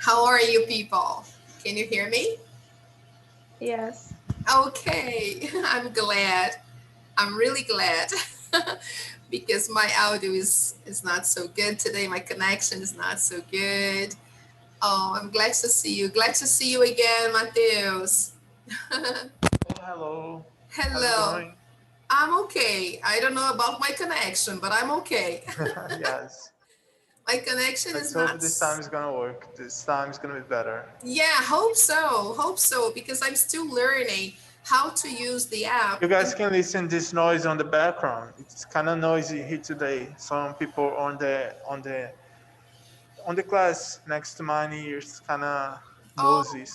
How are you people? Can you hear me? Yes. Okay, I'm glad. I'm really glad because my audio is not so good today. My connection is not so good. Oh, I'm glad to see you. Glad to see you again, Mateus. Oh, hello. How's it Hello. going? I'm okay. I don't know about my connection, but I'm okay. Yes. My connection is Let's not. hope this time is gonna work. This time is gonna be better. Yeah, hope so. Hope so because I'm still learning how to use the app. You guys can listen this noise on the background. It's kind of noisy here today. Some people on the class next to mine here is kind of Oh, noisy.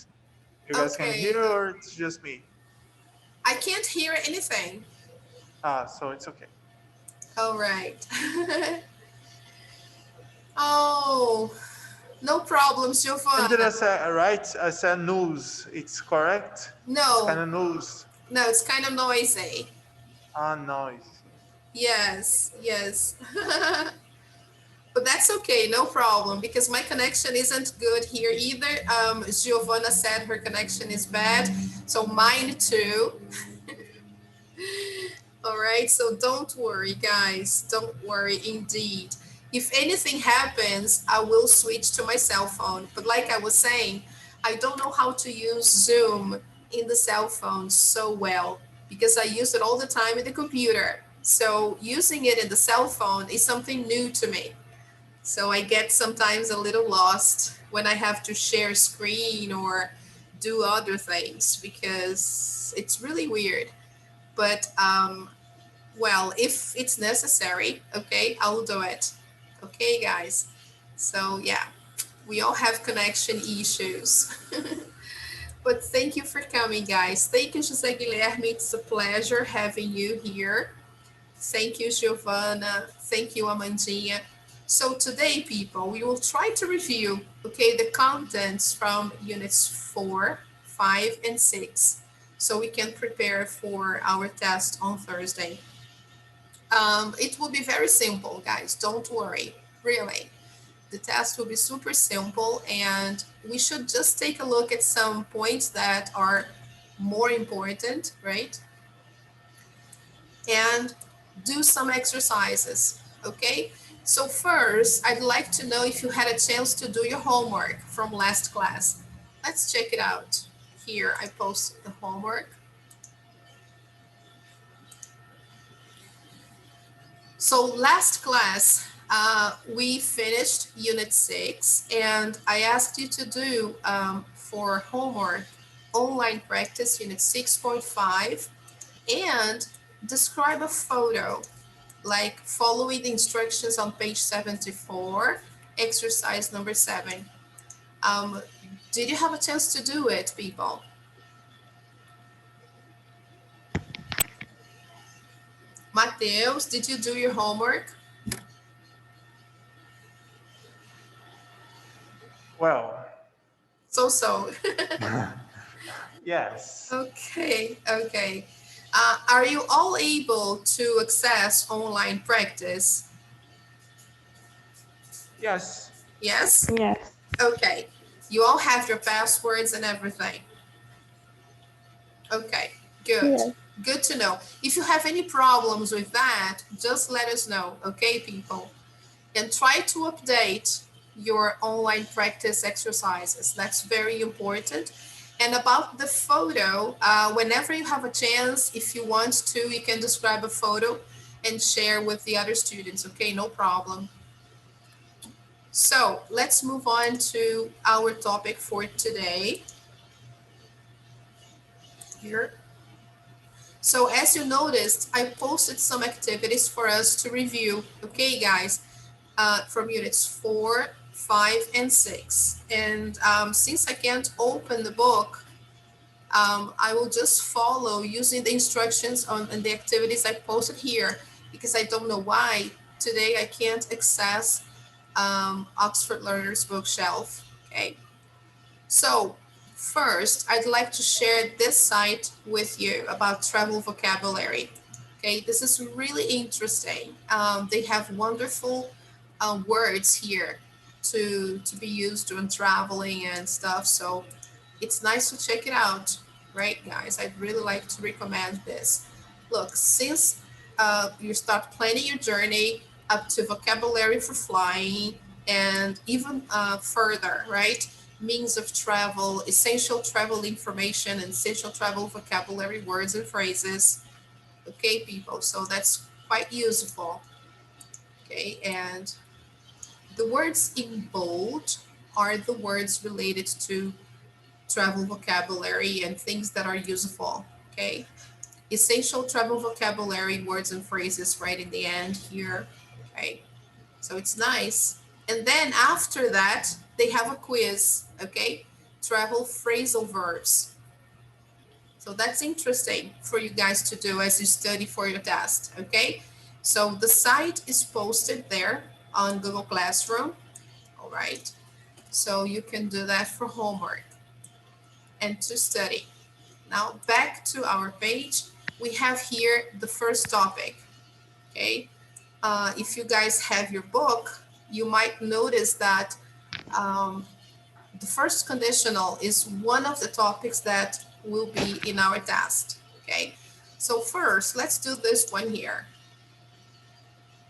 You guys can okay. hear, or it's just me? I can't hear anything. So it's okay. All right. Oh, no problems, And did I Giovanna. say right? I said news. It's correct. It's kind No, of news. no, it's kind of noisy. Noise. Yes, yes. But that's okay, no problem, because my connection isn't good here either. Giovanna said her connection is bad, so mine too. All right, so don't worry, guys. Don't worry indeed. If anything happens, I will switch to my cell phone. But like I was saying, I don't know how to use Zoom in the cell phone so well because I use it all the time in the computer. So using it in the cell phone is something new to me. So I get sometimes a little lost when I have to share screen or do other things because it's really weird. But well, if it's necessary, okay, I'll do it. Okay, guys. So, yeah, we all have connection issues. But thank you for coming, guys. Thank you, Jose Guilherme. It's a pleasure having you here. Thank you, Giovanna. Thank you, Amandinha. So today, people, we will try to review, okay, the contents from units 4, 5, and 6 so we can prepare for our test on Thursday. It will be very simple, guys. Don't worry. Really. The test will be super simple, and we should just take a look at some points that are more important, right? And do some exercises, okay? So, first, I'd like to know if you had a chance to do your homework from last class. Let's check it out. Here, I posted the homework. So last class, we finished Unit 6, and I asked you to do for homework online practice Unit 6.5 and describe a photo, like following the instructions on page 74, exercise number 7. Um, did you have a chance to do it, people? Mateus, did you do your homework? Well, So. yes, Okay, okay. Are you all able to access online practice? yes. Yes? Yes. Okay. You all have your passwords and everything. Okay, good. Yes. Good to know. If you have any problems with that, just let us know, okay, people? And try to update your online practice exercises. That's very important. And about the photo, whenever you have a chance, if you want to, you can describe a photo and share with the other students, okay? No problem. So let's move on to our topic for today. Here. So as you noticed, I posted some activities for us to review, okay, guys, from units 4, 5, and 6. And since I can't open the book, I will just follow using the instructions on and the activities I posted here because I don't know why today I can't access Oxford Learners Bookshelf. Okay, so first I'd like to share this site with you about travel vocabulary. Okay, this is really interesting. They have wonderful words here to be used when traveling and stuff. So it's nice to check it out, right, guys? I'd really like to recommend this. Look, since you start planning your journey up to vocabulary for flying and even further, right? Means of travel, essential travel information, and essential travel vocabulary, words and phrases. Okay, people, so that's quite useful. Okay, and the words in bold are the words related to travel vocabulary and things that are useful. Okay, essential travel vocabulary, words and phrases right in the end here. Okay, so it's nice. And then after that, they have a quiz. Okay, travel phrasal verbs. So that's interesting for you guys to do as you study for your test. Okay, so the site is posted there on Google Classroom. All right, so you can do that for homework and to study. Now back to our page, we have here the first topic. Okay, if you guys have your book, you might notice that the first conditional is one of the topics that will be in our test. Okay, so first let's do this one here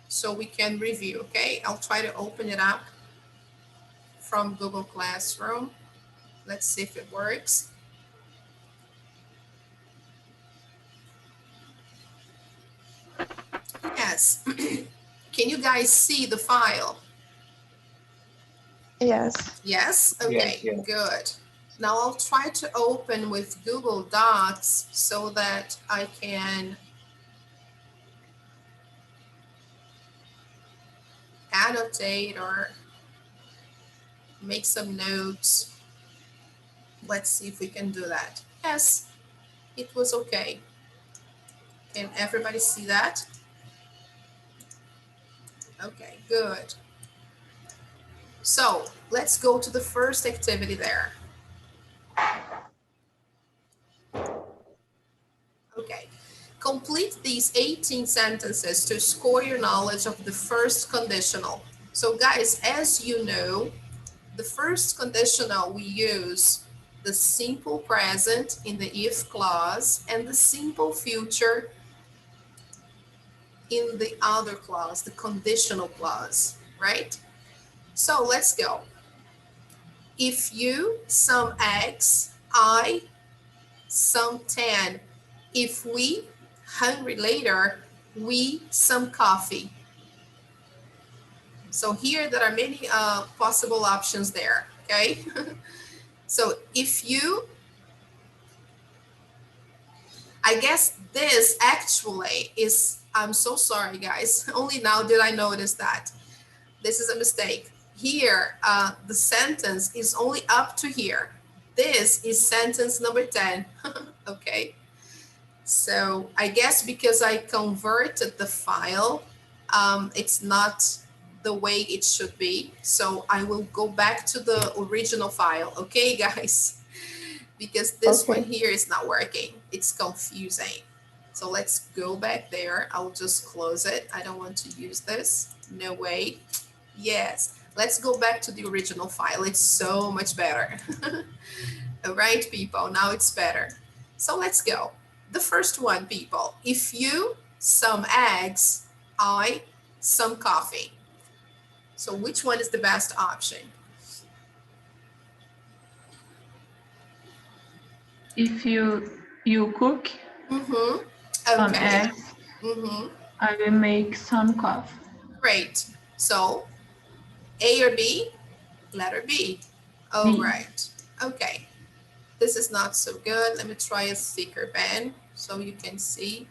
so we can review. Okay, I'll try to open it up from Google Classroom. Let's see if it works. Yes. Can you guys see the file? Yes. Yes? Yes, Okay, yes. good. Now I'll try to open with Google Docs so that I can annotate or make some notes. Let's see if we can do that. Yes, it was okay. Can everybody see that? Okay, good. So let's go to the first activity there. Okay, complete these 18 sentences to score your knowledge of the first conditional. So guys, as you know, the first conditional we use the simple present in the if clause and the simple future in the other clause, the conditional clause, right? So let's go. If you some eggs, I some 10. If we hungry later, we some coffee. So here there are many possible options there, okay? So if you, I guess this actually is, I'm so sorry guys, only now did I notice that. This is a mistake. Here, the sentence is only up to here. This is sentence number 10, okay? So I guess because I converted the file, it's not the way it should be. So I will go back to the original file, okay guys? Because this one here is not working. It's confusing. So let's go back there. I'll just close it. I don't want to use this. No way. Yes. Let's go back to the original file. It's so much better. All right, people. Now it's better. So let's go. The first one, people. If you some eggs, I some coffee. So which one is the best option? If you cook some Okay. eggs, I will make some coffee. Great. So A or B? Letter B. All right. Okay. This is not so good. Let me try a thicker pen so you can see.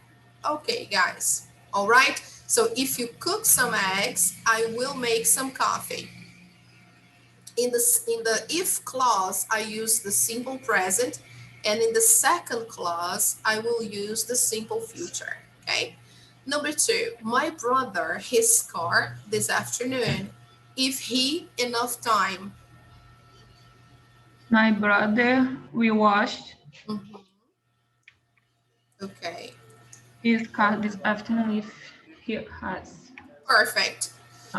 Okay, guys. All right. So if you cook some eggs, I will make some coffee. In the if clause, I use the simple present, and in the second clause, I will use the simple future. Okay. Number 2, my brother, his car this afternoon. If he enough time. My brother will wash Okay. his car this afternoon if he has. Perfect.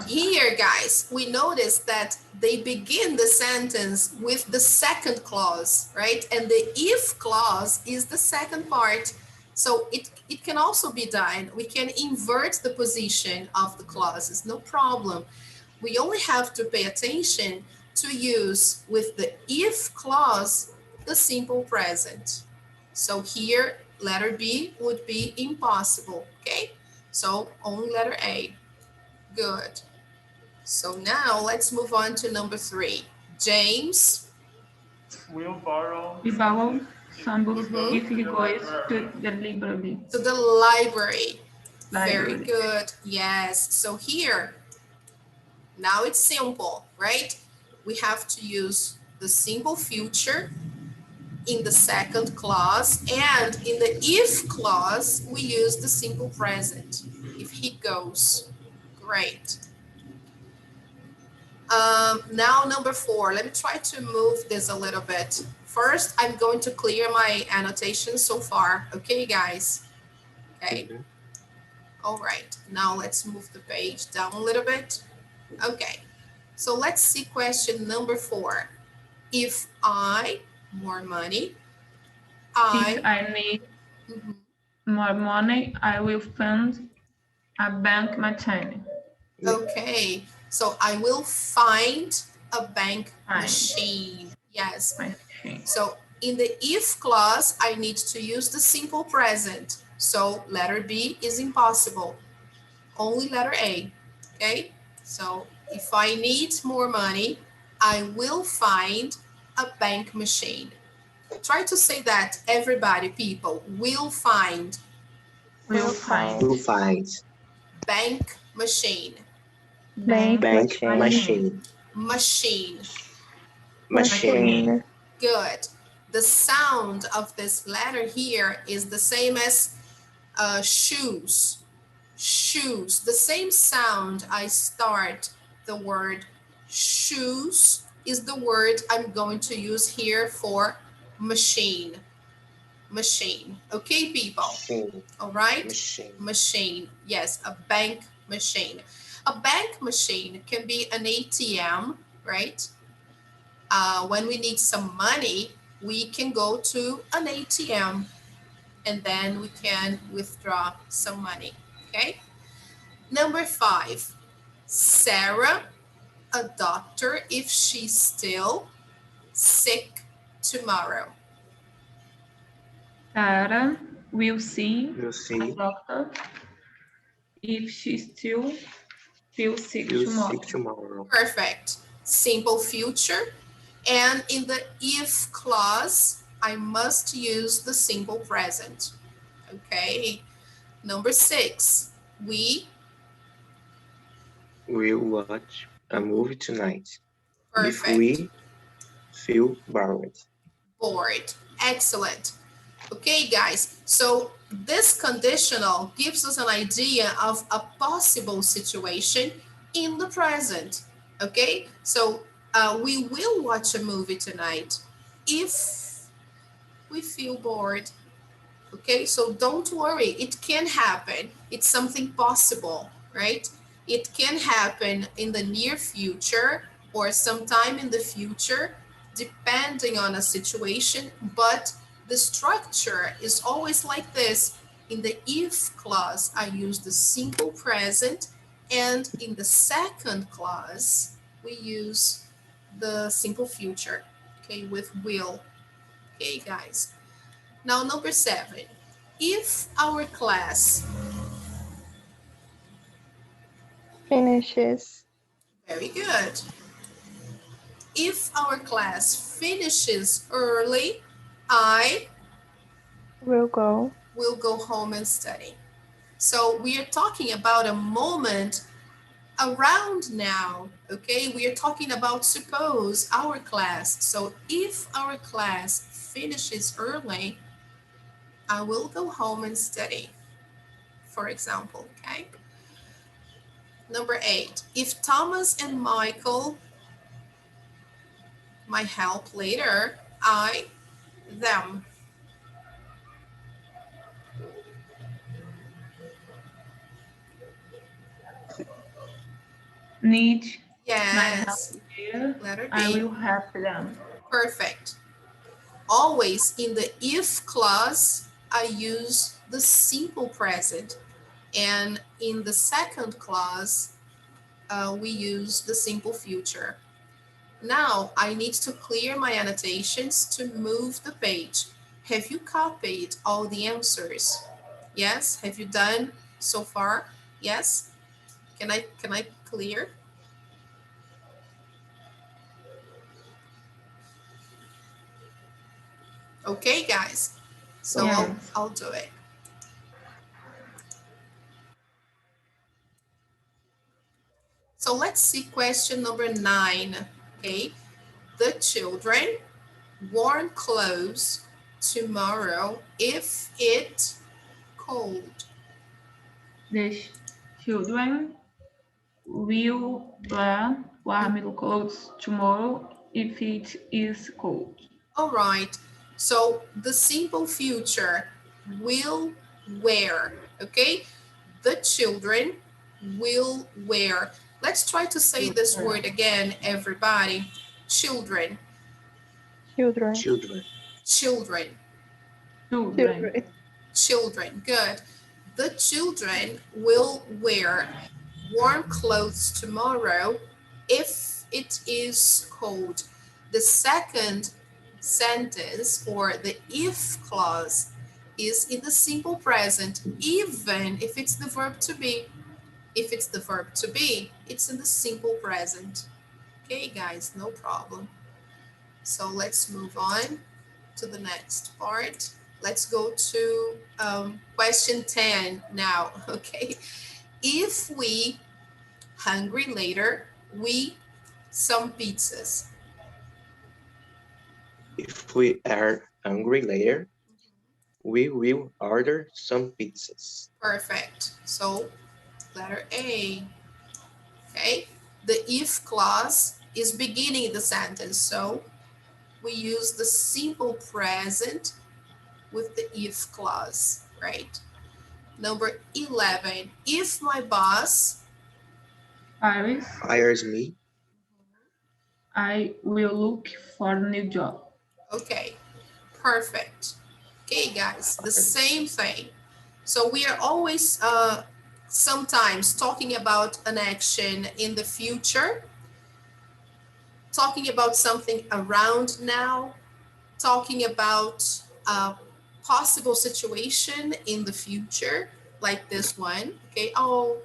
Here, guys, we notice that they begin the sentence with the second clause, right? And the if clause is the second part. So it can also be done. We can invert the position of the clauses, no problem. We only have to pay attention to use with the if clause the simple present. So here, letter B would be impossible, okay? So only letter A. Good. So now let's move on to number 3. James. We'll borrow We borrow some books Mhm. if he goes to the library. To the library. Very Library. good. Yes. So here, now it's simple, right? We have to use the simple future in the second clause, and in the if clause, we use the simple present. If he goes. Great. Now number 4, let me try to move this a little bit. First, I'm going to clear my annotations so far. Okay, guys? Okay. Mhm. All right. Now let's move the page down a little bit. Okay. So let's see question number 4. If I, more money, If I, I need mhm. more money, I will fund a bank machine. Okay. So I will find a bank Find machine. Yes. machine. So in the if clause, I need to use the simple present. So letter B is impossible. Only letter A. Okay? So if I need more money, I will find a bank machine. Try to say that, everybody, people, will find Will find Will find bank machine. bank bank machine. machine. Machine. Machine. Good. The sound of this letter here is the same as shoes. Shoes. The same sound I start the word shoes is the word I'm going to use here for machine. Machine. Okay, people? Machine. All right? Machine. Machine. Yes, a bank machine. A bank machine can be an ATM, right? When we need some money, we can go to an ATM and then we can withdraw some money. Okay. Number 5, Sarah, a doctor if she's still sick tomorrow. Sarah will see Will a see. doctor if she still feels sick Will tomorrow. sick tomorrow. Perfect. Simple future. And in the if clause, I must use the simple present. Okay. Number 6, we. Will watch a movie tonight. If Perfect. we feel bored. Bored. Excellent. Okay, guys, so this conditional gives us an idea of a possible situation in the present. Okay, so we will watch a movie tonight if we feel bored. Okay, so don't worry, it can happen. It's something possible, right? It can happen in the near future or sometime in the future, depending on a situation, but the structure is always like this. In the if clause, I use the simple present, and in the second clause, we use the simple future, okay, with will. Okay, guys. Now, number 7, if our class, Finishes. very good. If our class finishes early, I Will go. will go home and study. So we are talking about a moment around now, okay? We are talking about suppose our class. So if our class finishes early, I will go home and study, for example, okay? Number 8, if Thomas and Michael might help later, I, them. need my help Yes, later, letter I D. will help them. Perfect. Always in the if clause, I use the simple present. And in the second clause, we use the simple future. Now I need to clear my annotations to move the page. Have you copied all the answers? Yes? Have you done so far? Yes? Can I clear? Okay, guys. So Okay. I'll do it. So let's see question number 9. Okay. The children warm clothes tomorrow if it cold. The children will wear warm clothes tomorrow if it is cold. All right. So the simple future will wear. Okay. The children will wear. Let's try to say this word again, everybody. Children. Children. Children. Children. Children Children. Good. The children will wear warm clothes tomorrow if it is cold. The second sentence, or the if clause, is in the simple present, even if it's the verb to be. If it's the verb to be, it's in the simple present. Okay, guys, no problem. So let's move on to the next part. Let's go to question 10 now, okay? If we hungry later, we some pizzas. If we are hungry later, we will order some pizzas. Perfect. So letter A, okay? The if clause is beginning the sentence, so we use the simple present with the if clause, right? Number 11, if my boss, fires, Fires me, I will look for a new job. okay, perfect. Okay, guys, the fires. same thing. So we are always sometimes talking about an action in the future, talking about something around now, talking about a possible situation in the future, like this one. Okay, oh,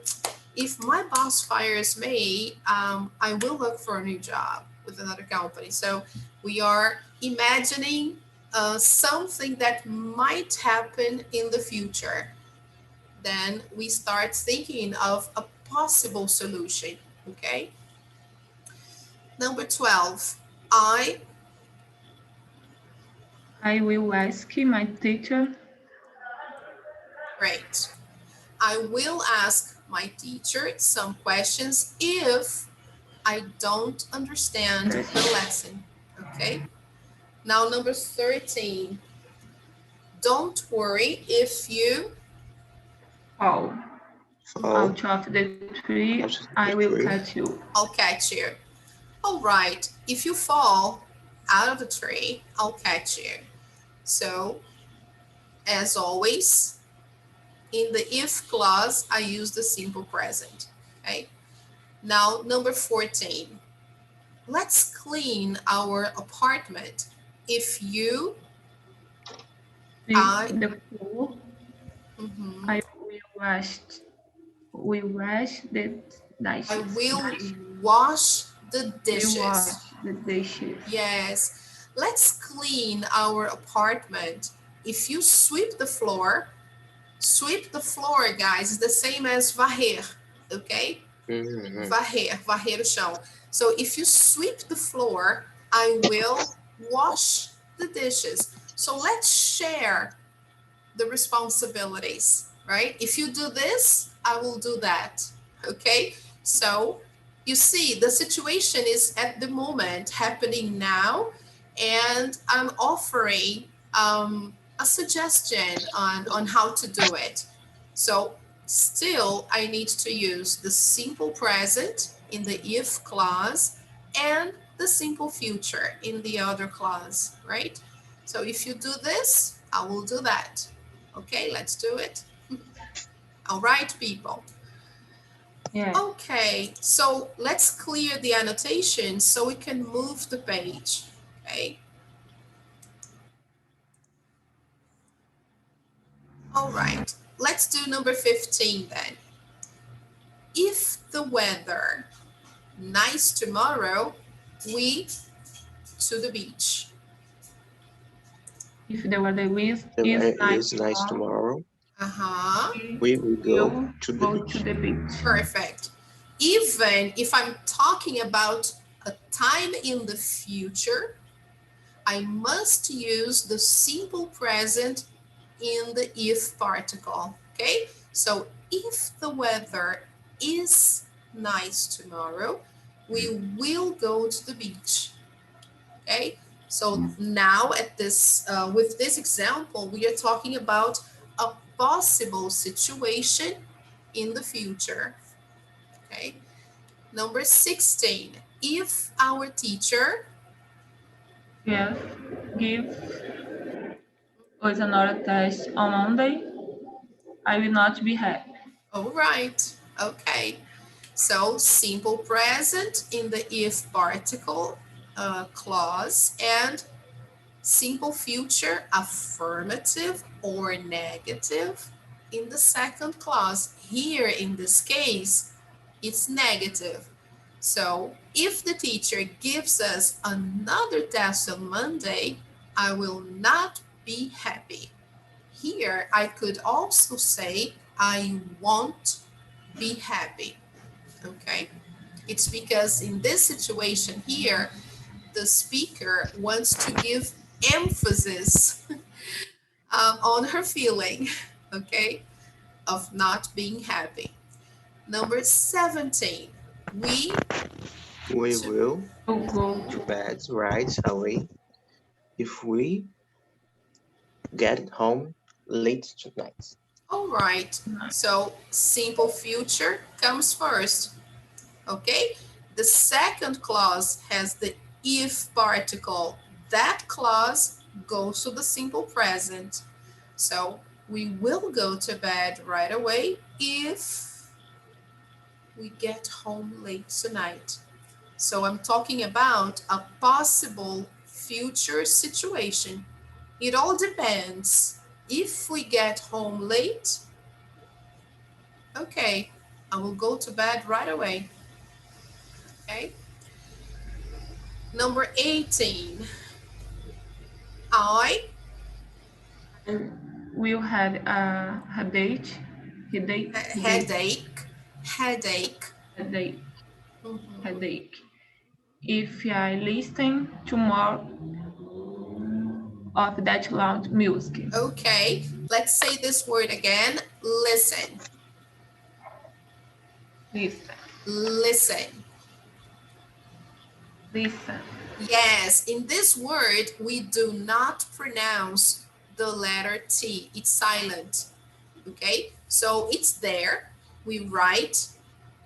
if my boss fires me, I will look for a new job with another company. So we are imagining something that might happen in the future. Then we start thinking of a possible solution. Okay. Number 12, I will ask my teacher. great. I will ask my teacher some questions if I don't understand the lesson. Okay. Now, number 13, don't worry if you, Fall Fall out of the tree, out of I the will tree. catch you. I'll catch you. All right. If you fall out of the tree, I'll catch you. So, as always, in the if clause, I use the simple present. Okay. Now, number 14, let's clean our apartment. If you, I, The floor, mhm, I will wash the I dishes. will wash the Will wash dishes. the dishes. Yes. Let's clean our apartment. If you sweep the floor, guys, is the same as varrer, okay? Mhm. Varrer o chão. So if you sweep the floor, I will wash the dishes. So let's share the responsibilities, right? If you do this, I will do that, okay? So you see, the situation is at the moment happening now, and I'm offering a suggestion on how to do it. So still, I need to use the simple present in the if clause and the simple future in the other clause, right? So if you do this, I will do that. Okay, let's do it. All right, people. Yes. Okay, so let's clear the annotation so we can move the page. Okay. All right, let's do number 15 then. If the weather nice tomorrow, we to the beach. If the weather The is weather nice is nice tomorrow. Uh-huh. We will go we'll to the go to beach. the beach. Perfect. Even if I'm talking about a time in the future, I must use the simple present in the if particle, okay? So if the weather is nice tomorrow, we will go to the beach, okay? So now at this, with this example, we are talking about a possible situation in the future, okay? Number 16, if our teacher, Yes, give us another test on Monday. I will not be happy. all right, okay. So simple present in the if particle clause and simple future affirmative or negative in the second clause. Here in this case, it's negative. So if the teacher gives us another test on Monday, I will not be happy. Here I could also say I won't be happy. Okay, it's because in this situation here, the speaker wants to give emphasis on her feeling, okay, of not being happy. Number 17, we We to, will We'll go to to bed right away if we get home late tonight. all right, so simple future comes first, okay? The second clause has the if particle. That clause goes to the simple present. So we will go to bed right away if we get home late tonight. So I'm talking about a possible future situation. It all depends. If we get home late, okay, I will go to bed right away. Okay. Number 18, I will have a headache, headache, headache. headache, Mhm. headache. If I listen to more of that loud music. Okay, let's say this word again. Listen, Listen, listen. listen. Yes, in this word, we do not pronounce the letter T. It's silent. Okay, so it's there. We write,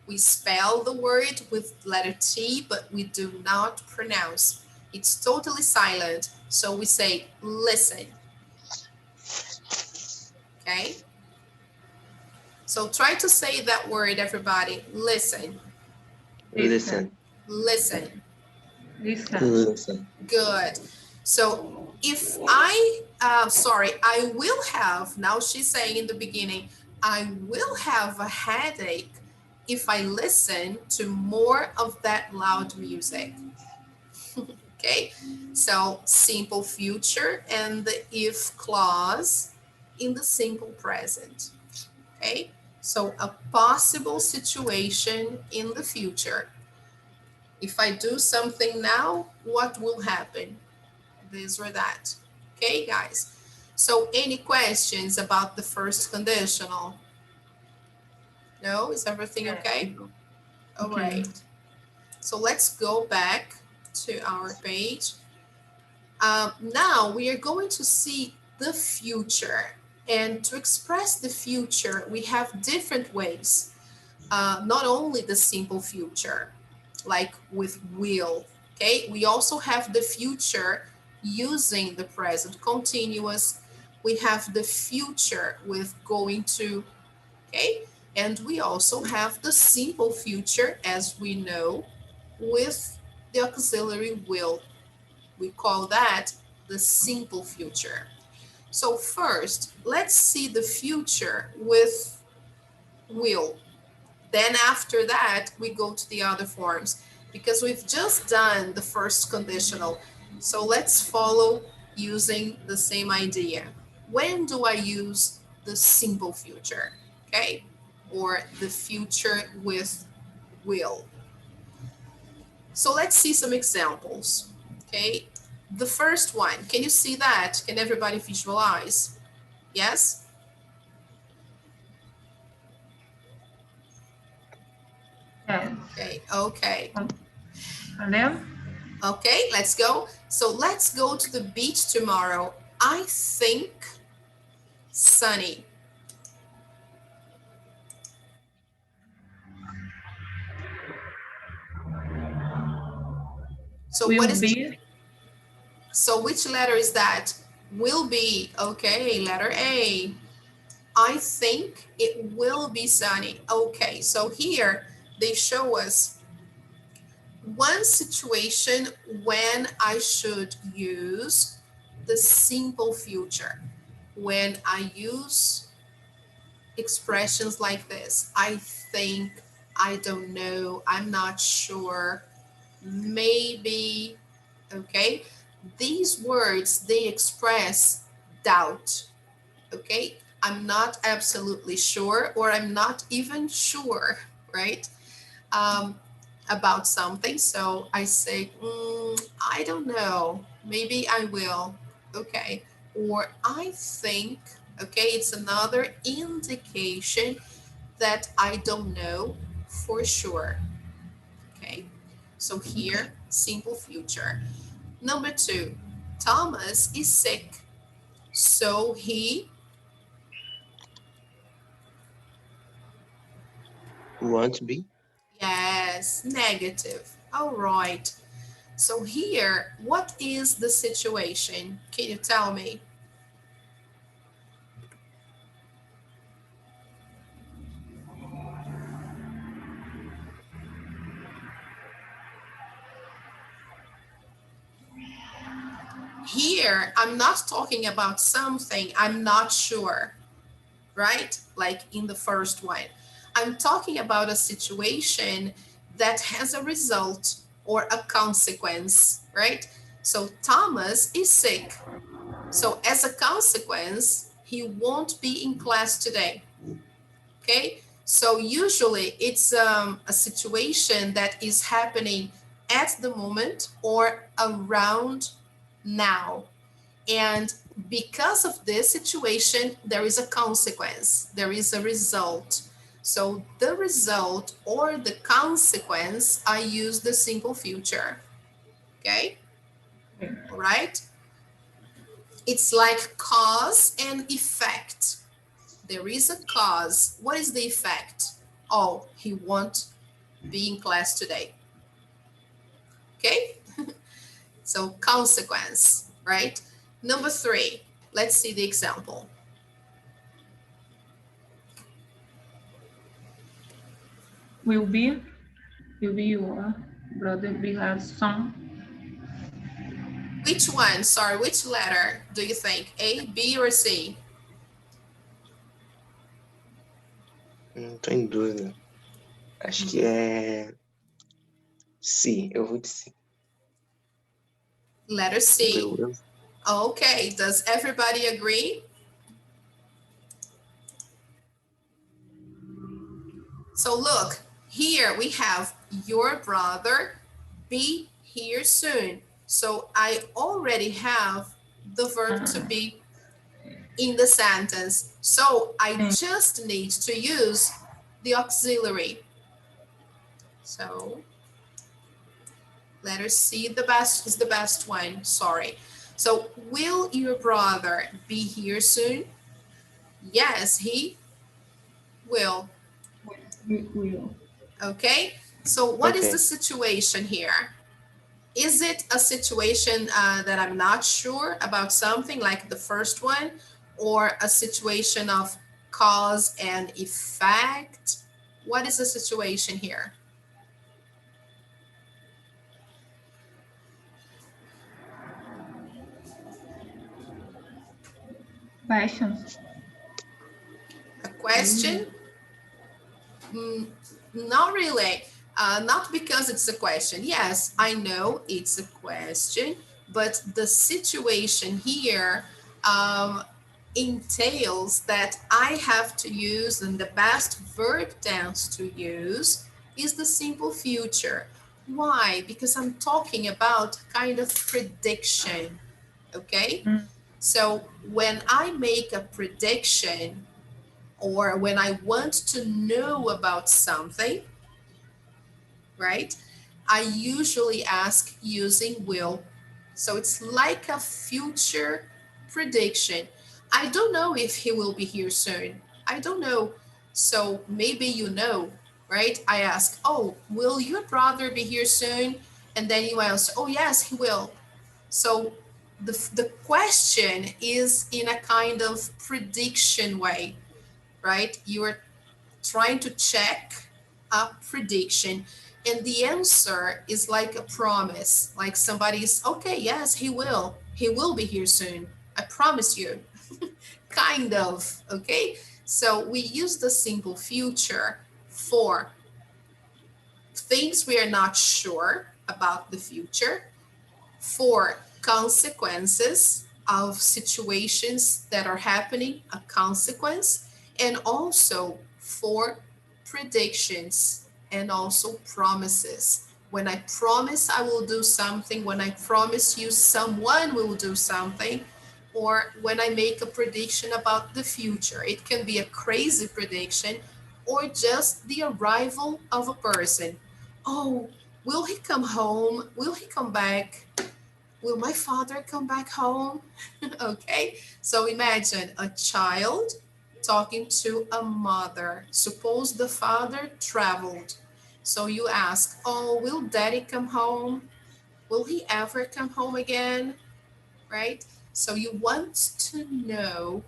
we spell the word with letter T, but we do not pronounce. It's totally silent. So we say listen. Okay, so try to say that word, everybody. Listen, Listen, Listen, listen. listen. listen. Good. So if sorry, I will have, now she's saying in the beginning, I will have a headache if I listen to more of that loud music. Okay, so simple future and the if clause in the simple present. Okay, so a possible situation in the future. If I do something now, what will happen? This or that. Okay, guys. So any questions about the first conditional? No, is everything okay? All Okay. right. So let's go back to our page. Now we are going to see the future. And to express the future, we have different ways. Not only the simple future. like with will. Okay, we also have the future using the present continuous. We have the future with going to, okay, and we also have the simple future, as we know, with the auxiliary will. We call that the simple future. So first, let's see the future with will. Then after that, we go to the other forms because we've just done the first conditional. So let's follow using the same idea. When do I use the simple future? Okay, or the future with will. So let's see some examples. Okay, the first one, can you see that? Can everybody visualize? Yes? Yes. Okay. And then Okay, let's go. So let's go to the beach tomorrow. I think sunny. So what will is, be so which letter is that? Will be. Okay, letter A. I think it will be sunny. Okay, so here they show us one situation when I should use the simple future. When I use expressions like this, I think, I don't know, I'm not sure, maybe, okay? These words, they express doubt, okay? I'm not absolutely sure, or I'm not even sure, right? About something. So I say, I don't know, maybe I will, okay? Or I think, okay, it's another indication that I don't know for sure, okay? So here, simple future. Number 2, Thomas is sick, so he, won't be. yes, negative. All right. So here, what is the situation? Can you tell me? Here, I'm not talking about something I'm not sure, right? Like in the first one. I'm talking about a situation that has a result or a consequence, right? So Thomas is sick. So as a consequence, he won't be in class today. Okay? So usually it's a situation that is happening at the moment or around now. And because of this situation, there is a consequence, there is a result. So the result or the consequence, I use the simple future. Okay? All right? It's like cause and effect. There is a cause. What is the effect? Oh, he won't be in class today. Okay? So consequence, right? Number 3, let's see the example. will be your brother will have some. Which one? Sorry, which letter do you think? A, B, or C? Tô em dúvida. Acho que é C. Eu vou de C. Letter C. Eu. Okay, does everybody agree? So look, here we have your brother be here soon. So I already have the verb to be in the sentence. So I just need to use the auxiliary. So letter C is the best one, sorry. So will your brother be here soon? Yes, he will. Will. Okay, So what is Okay. the situation here? Is it a situation that I'm not sure about something like the first one, or a situation of cause and effect? What is the situation here? Questions. A question? Mm, not really. Not because it's a question. Yes, I know it's a question, but the situation here entails that I have to use, and the best verb tense to use is the simple future. Why? Because I'm talking about kind of prediction, okay? Mm. So when I make a prediction, or when I want to know about something, right? I usually ask using will. So it's like a future prediction. I don't know if he will be here soon. I don't know. So maybe you know, right? I ask, oh, will your brother be here soon? And then you answer, oh, yes, he will. So the question is in a kind of prediction way, right? You are trying to check a prediction, and the answer is like a promise, like somebody's, okay, yes, he will be here soon, I promise you. Kind of, okay? So we use the simple future for things we are not sure about the future, for consequences of situations that are happening, a consequence, and also for predictions and also promises. When I promise I will do something, when I promise you someone will do something, or when I make a prediction about the future. It can be a crazy prediction or just the arrival of a person. Oh, will he come home? Will he come back? Will my father come back home? Okay, so imagine a child talking to a mother. Suppose the father traveled. So you ask, oh, will daddy come home? Will he ever come home again? Right? So you want to know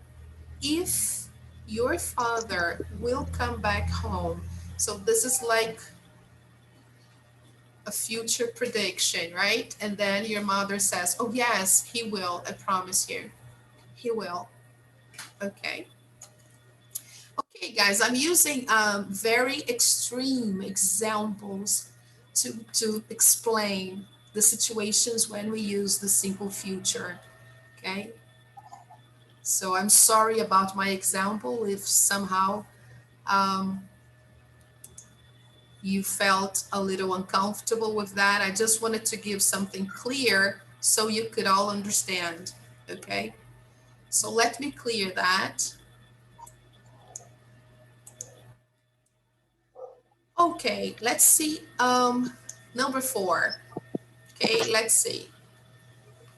if your father will come back home. So this is like a future prediction, right? And then your mother says, oh, yes, he will. I promise you. He will. Okay. Okay, guys, I'm using very extreme examples to explain the situations when we use the simple future. Okay. So I'm sorry about my example if somehow um, you felt a little uncomfortable with that. I just wanted to give something clear so you could all understand. Okay. So let me clear that. Okay, let's see. Number 4. Okay, let's see.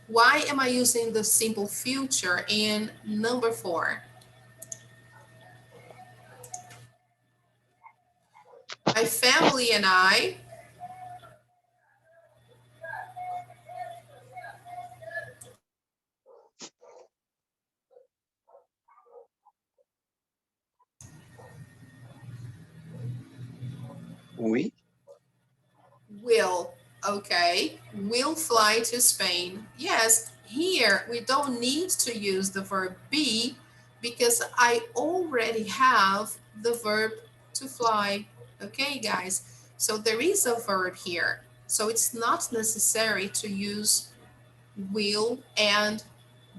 Why am I using the simple future in number 4? My family and I Oui. will, okay, will fly to Spain. Yes, here we don't need to use the verb be because I already have the verb to fly. Okay, guys, so there is a verb here. So it's not necessary to use will and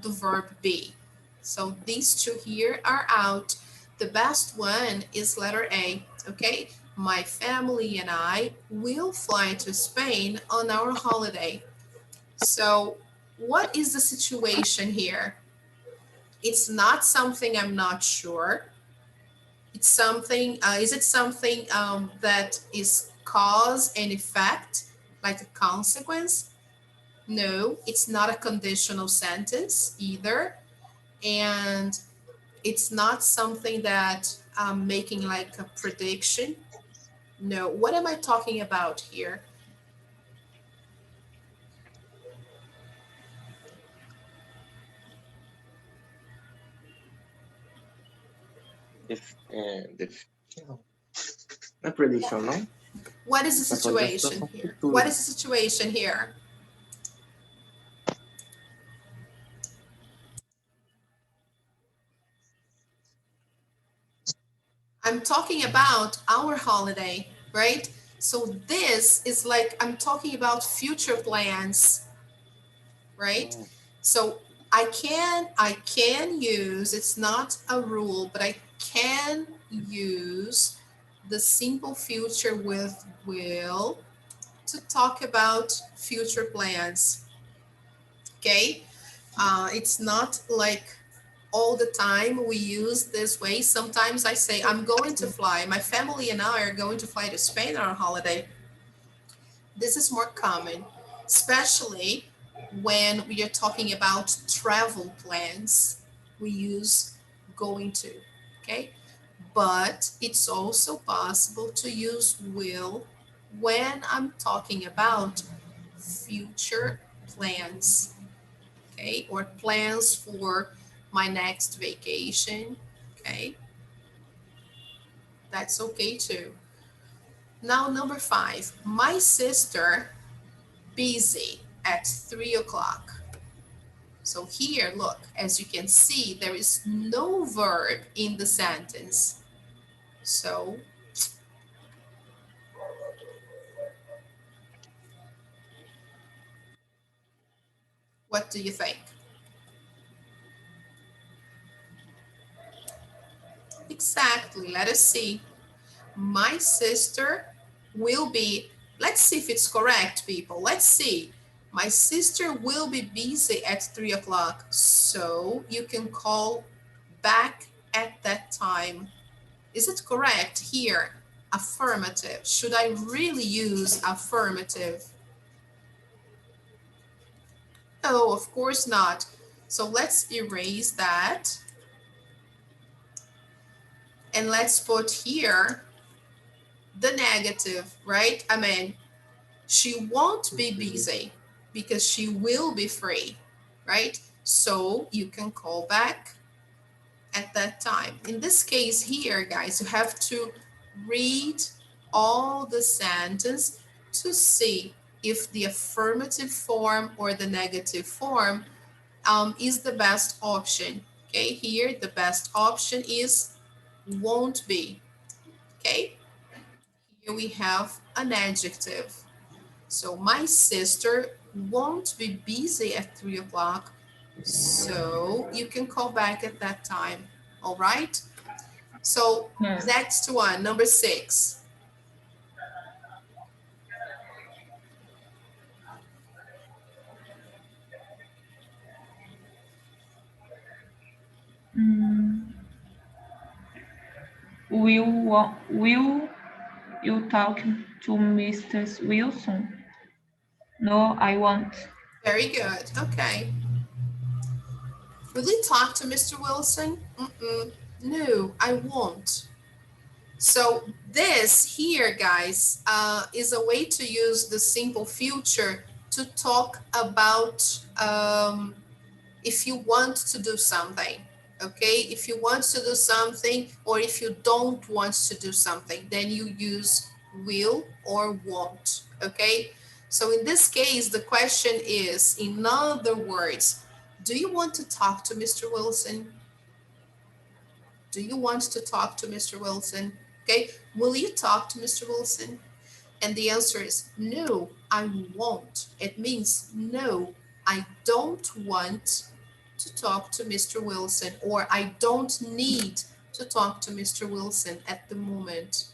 the verb be. So these two here are out. The best one is letter A, okay? My family and I will fly to Spain on our holiday. So what is the situation here? It's not something I'm not sure. It's something, is it something that is cause and effect, like a consequence? No, it's not a conditional sentence either. And it's not something that I'm making like a prediction. No. What am I talking about here? The, não é prediction, não? What is the Tá falando da situation situação here? futura. What is the situation here? I'm talking about our holiday, right? So this is like I'm talking about future plans, right? So I can use, it's not a rule, but I can use the simple future with will to talk about future plans. Okay? It's not like all the time we use this way. Sometimes I say, I'm going to fly. My family and I are going to fly to Spain on a holiday. This is more common, especially when we are talking about travel plans. We use going to, okay? But it's also possible to use will when I'm talking about future plans, okay? Or plans for my next vacation, okay? That's okay too. Now, number 5, my sister busy at 3 o'clock. So here, look, as you can see, there is no verb in the sentence. So what do you think? Exactly, let us see. My sister will be, let's see if it's correct, people. Let's see. My sister will be busy at 3 o'clock. So you can call back at that time. Is it correct here? Affirmative. Should I really use affirmative? No, of course not. So let's erase that. And let's put here the negative, right? I mean, she won't be busy because she will be free, right? So you can call back at that time. In this case here, guys, you have to read all the sentence to see if the affirmative form or the negative form is the best option. Okay, here the best option is won't be. Okay, here we have an adjective. So my sister won't be busy at 3 o'clock. So you can call back at that time. All right. So Yes. next one, number 6. Mm, will you talk to Mr. Wilson? No, I won't. Very good. Okay. Will you talk to Mr. Wilson? No, I won't. So this here, guys, is a way to use the simple future to talk about if you want to do something, okay? If you want to do something or if you don't want to do something, then you use will or won't, okay? So in this case, the question is, in other words, do you want to talk to Mr. Wilson? Do you want to talk to Mr. Wilson? Okay, will you talk to Mr. Wilson? And the answer is no, I won't. It means no, I don't want to talk to Mr. Wilson, or I don't need to talk to Mr. Wilson at the moment.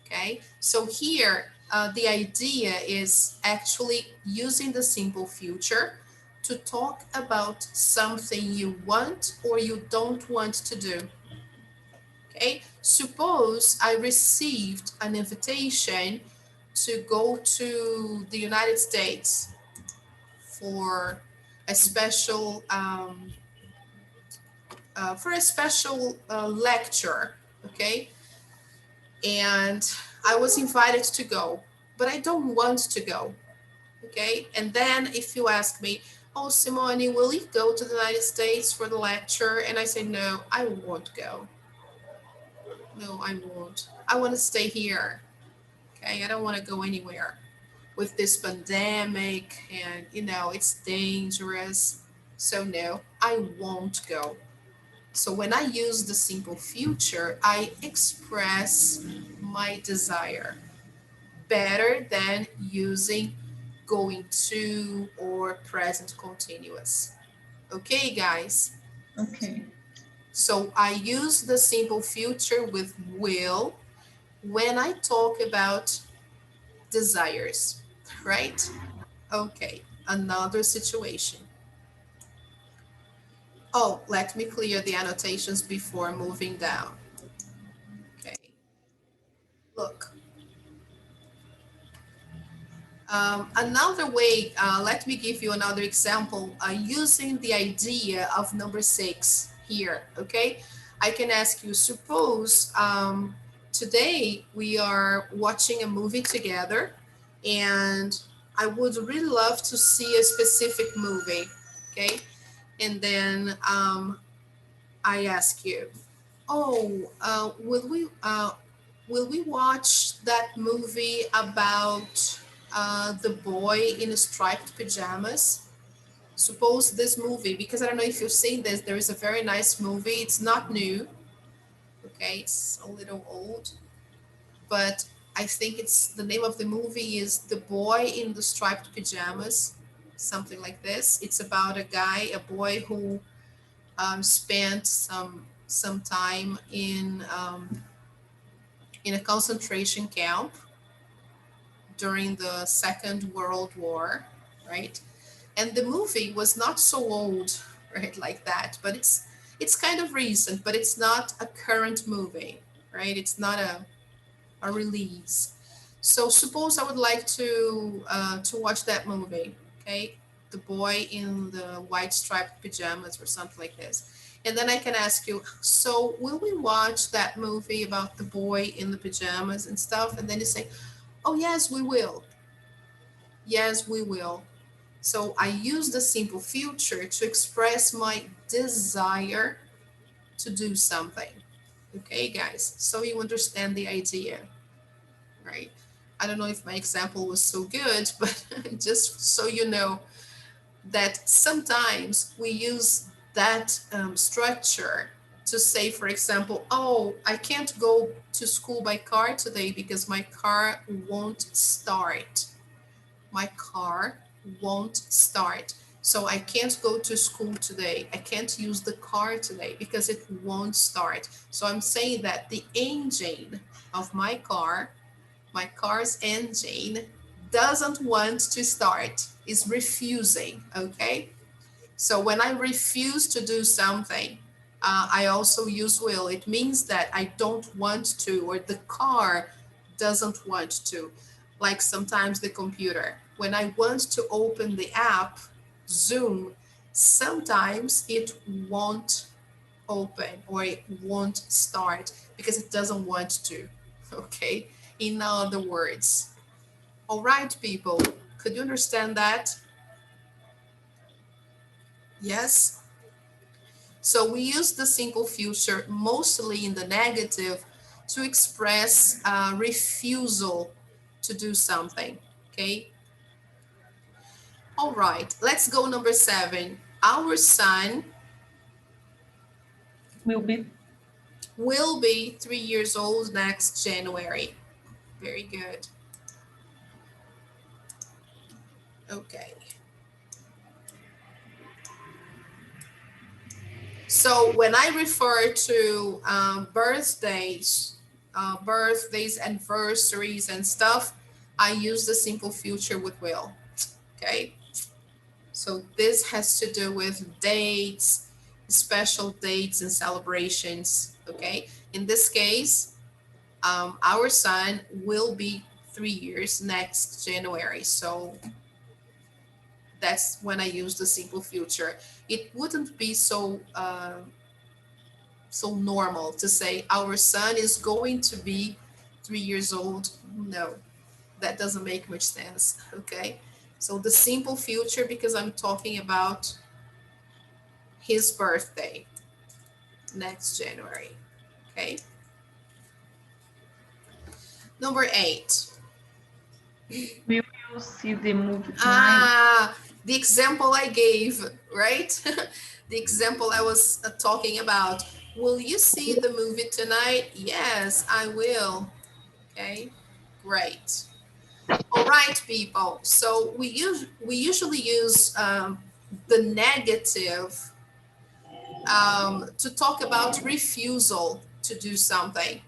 Okay, so here the idea is actually using the simple future to talk about something you want or you don't want to do. Okay, suppose I received an invitation to go to the United States for a special lecture. Okay, and I was invited to go, but I don't want to go. Okay. And then if you ask me, oh, Simone, will you go to the United States for the lecture? And I say, no, I won't go. No, I won't. I want to stay here. Okay. I don't want to go anywhere with this pandemic and, it's dangerous. So, no, I won't go. So, when I use the simple future, I express my desire better than using going to or present continuous. Okay, guys? Okay. So I use the simple future with will when I talk about desires, right? Okay, another situation. Oh, let me clear the annotations before moving down. Okay, look. Another way, let me give you another example using the idea of number 6 here, okay? I can ask you, suppose today we are watching a movie together and I would really love to see a specific movie, okay? And then I ask you, oh, will we watch that movie about the boy in striped pajamas? Suppose this movie, because I don't know if you've seen this, there is a very nice movie. It's not new, okay? It's a little old, but I think it's the name of the movie is The Boy in the Striped Pajamas, something like this. It's about a guy, a boy who spent some time in a concentration camp during the Second World War, right? And the movie was not so old, right, like that, but it's kind of recent, but it's not a current movie, right? It's not a release. So suppose I would like to watch that movie, okay? The boy in the white striped pajamas or something like this. And then I can ask you, so will we watch that movie about the boy in the pajamas and stuff? And then you say, oh, yes, we will. Yes, we will. So I use the simple future to express my desire to do something. Okay, guys? So you understand the idea, right? I don't know if my example was so good, but just so you know that sometimes we use that structure to say, for example, oh, I can't go to school by car today because my car won't start. My car won't start. So I can't go to school today. I can't use the car today because it won't start. So I'm saying that the engine of my car's engine doesn't want to start, is refusing, okay? So when I refuse to do something, I also use will. It means that I don't want to, or the car doesn't want to. Like sometimes the computer. When I want to open the app, Zoom, sometimes it won't open or it won't start because it doesn't want to. Okay? In other words. All right, people. Could you understand that? Yes? So we use the simple future mostly in the negative to express refusal to do something, okay? All right, let's go number 7. Our son Will be. will be 3 years old next January. Very good. Okay. So when I refer to birthdays, anniversaries, and stuff, I use the simple future with will. Okay. So this has to do with dates, special dates, and celebrations. Okay. In this case, our son will be 3 years next January. So that's when I use the simple future. It wouldn't be so normal to say our son is going to be 3 years old. No, that doesn't make much sense, okay? So the simple future, because I'm talking about his birthday next January, okay? Number 8. Will you see the movie tonight? The example I gave, right? The example I was talking about. Will you see the movie tonight? Yes, I will. Okay, great. All right, people. So we usually use the negative to talk about refusal to do something,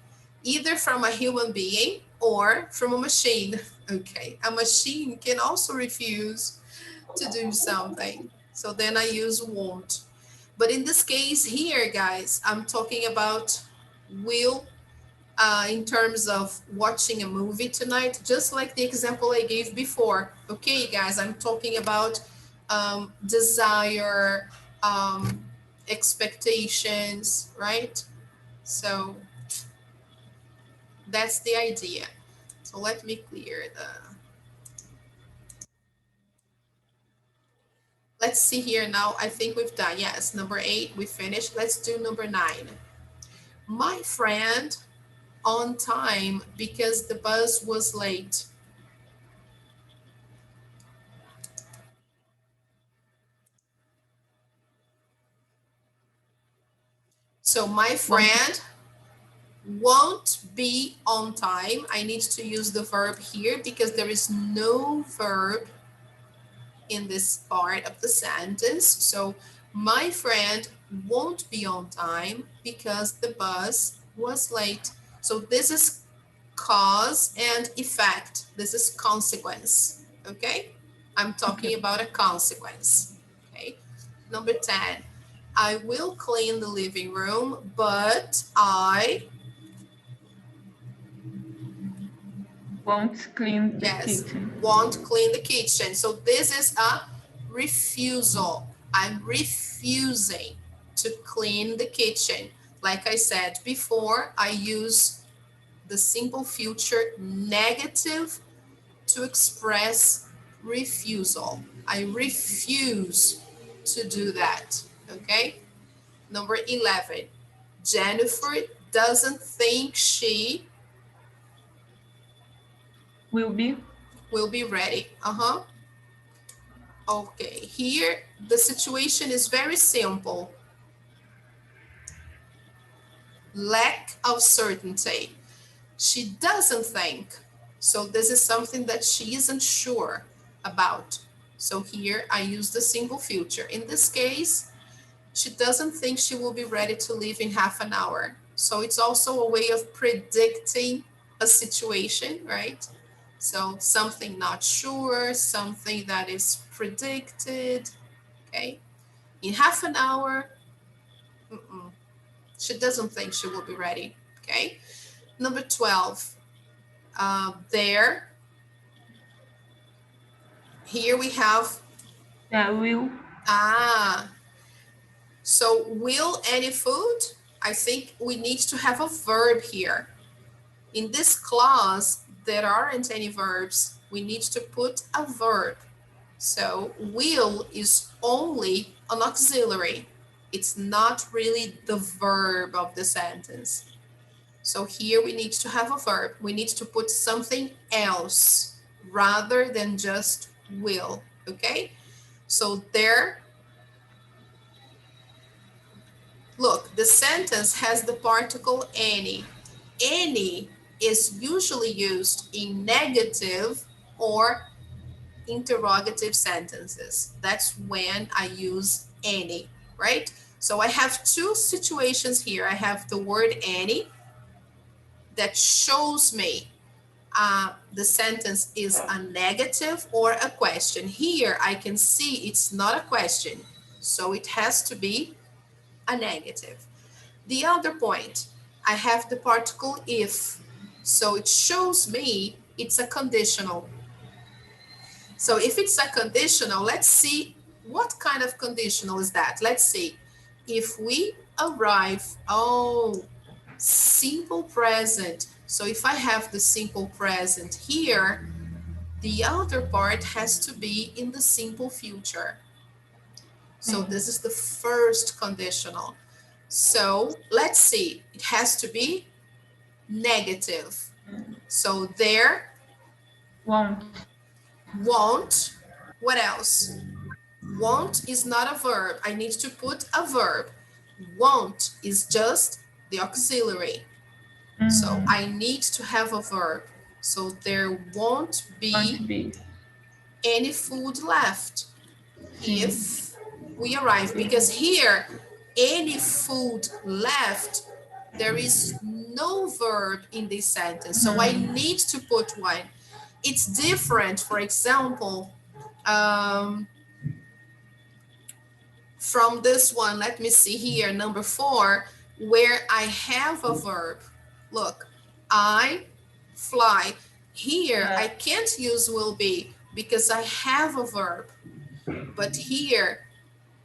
either from a human being or from a machine. Okay, a machine can also refuse to do something. So then I use won't. But in this case here, guys, I'm talking about will in terms of watching a movie tonight, just like the example I gave before. Okay, guys, I'm talking about desire, expectations, right? So that's the idea. So let me clear the, let's see here now. I think we've done, yes, number 8, we finished. Let's do number 9. My friend on time because the bus was late. So my friend won't be on time. I need to use the verb here because there is no verb in this part of the sentence. So my friend won't be on time because the bus was late. So this is cause and effect. This is consequence, okay? I'm talking about a consequence, okay? Number 10, I will clean the living room, but I Won't clean the kitchen. won't clean the kitchen. So this is a refusal. I'm refusing to clean the kitchen. Like I said before, I use the simple future negative to express refusal. I refuse to do that, okay? Number 11, Jennifer doesn't think she Will be. will be ready. Okay, here the situation is very simple. Lack of certainty. She doesn't think. So this is something that she isn't sure about. So here I use the simple future. In this case, she doesn't think she will be ready to leave in half an hour. So it's also a way of predicting a situation, right? So something not sure, something that is predicted, okay? In half an hour, she doesn't think she will be ready, okay? Number 12, there. Here we have, Will. So will any food? I think we need to have a verb here. In this clause, there aren't any verbs. We need to put a verb. So will is only an auxiliary. It's not really the verb of the sentence. So here we need to have a verb. We need to put something else rather than just will, okay? So there, look, the sentence has the particle any. Any is usually used in negative or interrogative sentences. That's when I use any, right? So I have two situations here. I have the word any that shows me the sentence is a negative or a question. Here I can see it's not a question, so it has to be a negative. The other point, I have the particle if, so it shows me it's a conditional. So if it's a conditional, let's see what kind of conditional is that. Let's see. If we arrive, simple present. So if I have the simple present here, the other part has to be in the simple future. So this is the first conditional. So let's see, it has to be negative. So there Won't. won't, what else? Won't is not a verb. I need to put a verb. Won't is just the auxiliary. So I need to have a verb. So there won't Won't be be. any food left Sim. if we arrive. Because here, any food left, there is no verb in this sentence. So I need to put one. It's different, for example, from this one. Let me see here, number 4, where I have a verb. Look, I fly. Here, I can't use will be because I have a verb. But here,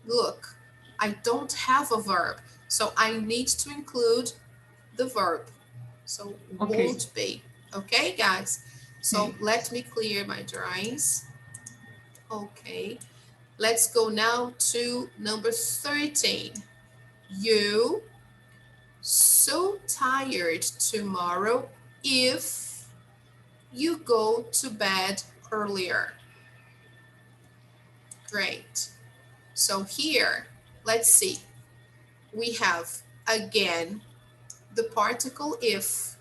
look, I don't have a verb. So I need to include the verb. So Okay. won't be. Okay, guys? So let me clear my drawings. Okay. Let's go now to number 13. You so tired tomorrow if you go to bed earlier. Great. So here, let's see. We have again the particle if.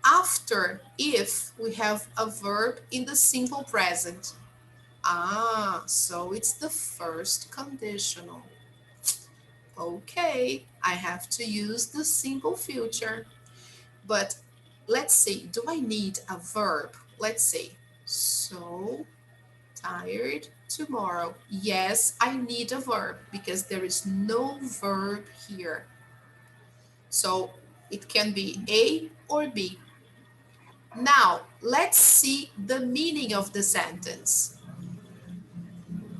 After if, we have a verb in the simple present. Ah, so it's the first conditional. Okay, I have to use the simple future. But let's see, do I need a verb? Let's see. So tired tomorrow. Yes, I need a verb because there is no verb here. So it can be A or B. Now, let's see the meaning of the sentence.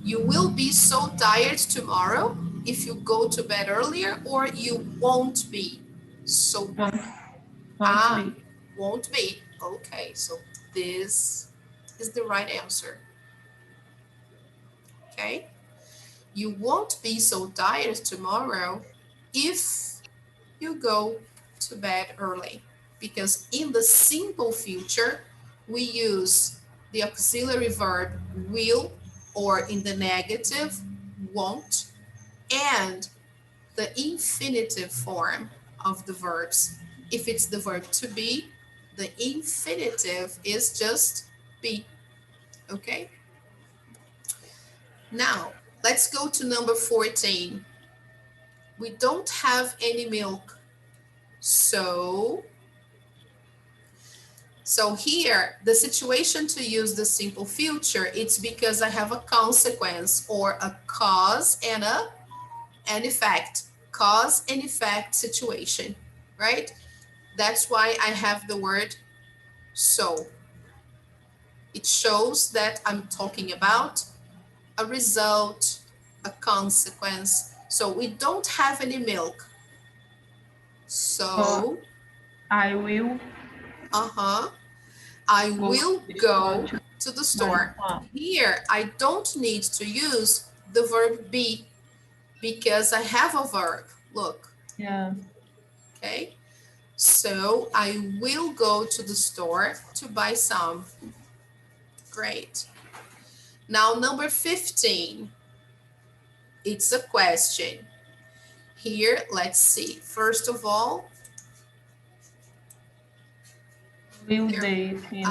You will be so tired tomorrow if you go to bed earlier, or you won't be. So Won't be. won't be. Okay, so this is the right answer. Okay, you won't be so tired tomorrow if you go to bed early, because in the simple future we use the auxiliary verb will, or in the negative won't, and the infinitive form of the verbs. If it's the verb to be, the infinitive is just be. Okay? Now, let's go to number 14. We don't have any milk. So here, the situation to use the simple future, it's because I have a consequence or a cause and an effect. Cause and effect situation, right? That's why I have the word so. It shows that I'm talking about a result, a consequence. So we don't have any milk. So I will I will go to the store. buy. Here, I don't need to use the verb be because I have a verb. Look. Yeah. Okay. So I will go to the store to buy some. Great. Now, number 15. It's a question. Here, let's see. First of all, Will they finish?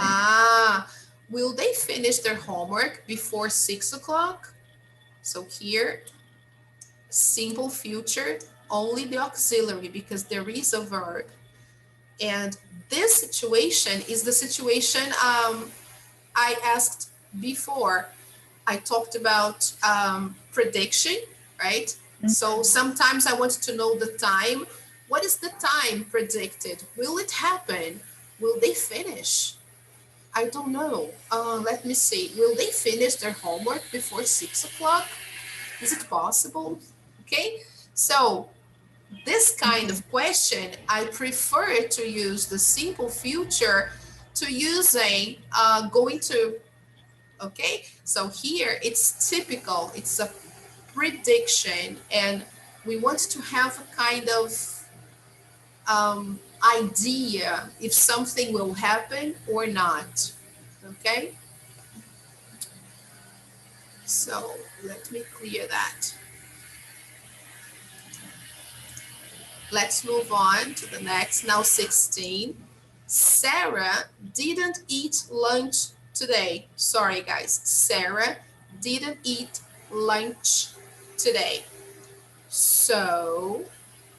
Will they finish their homework before 6 o'clock? So here, simple future, only the auxiliary because there is a verb. And this situation is the situation I asked before. I talked about prediction, right? So sometimes I want to know the time. What is the time predicted? Will it happen? Will they finish? I don't know. Let me see. Will they finish their homework before 6 o'clock? Is it possible? Okay, so this kind of question, I prefer to use the simple future to using going to, okay? So here it's typical, it's a prediction, and we want to have a kind of idea if something will happen or not, okay? So let me clear that. Let's move on to the next, now 16. Sarah didn't eat lunch today. Sorry, guys. Sarah didn't eat lunch today. So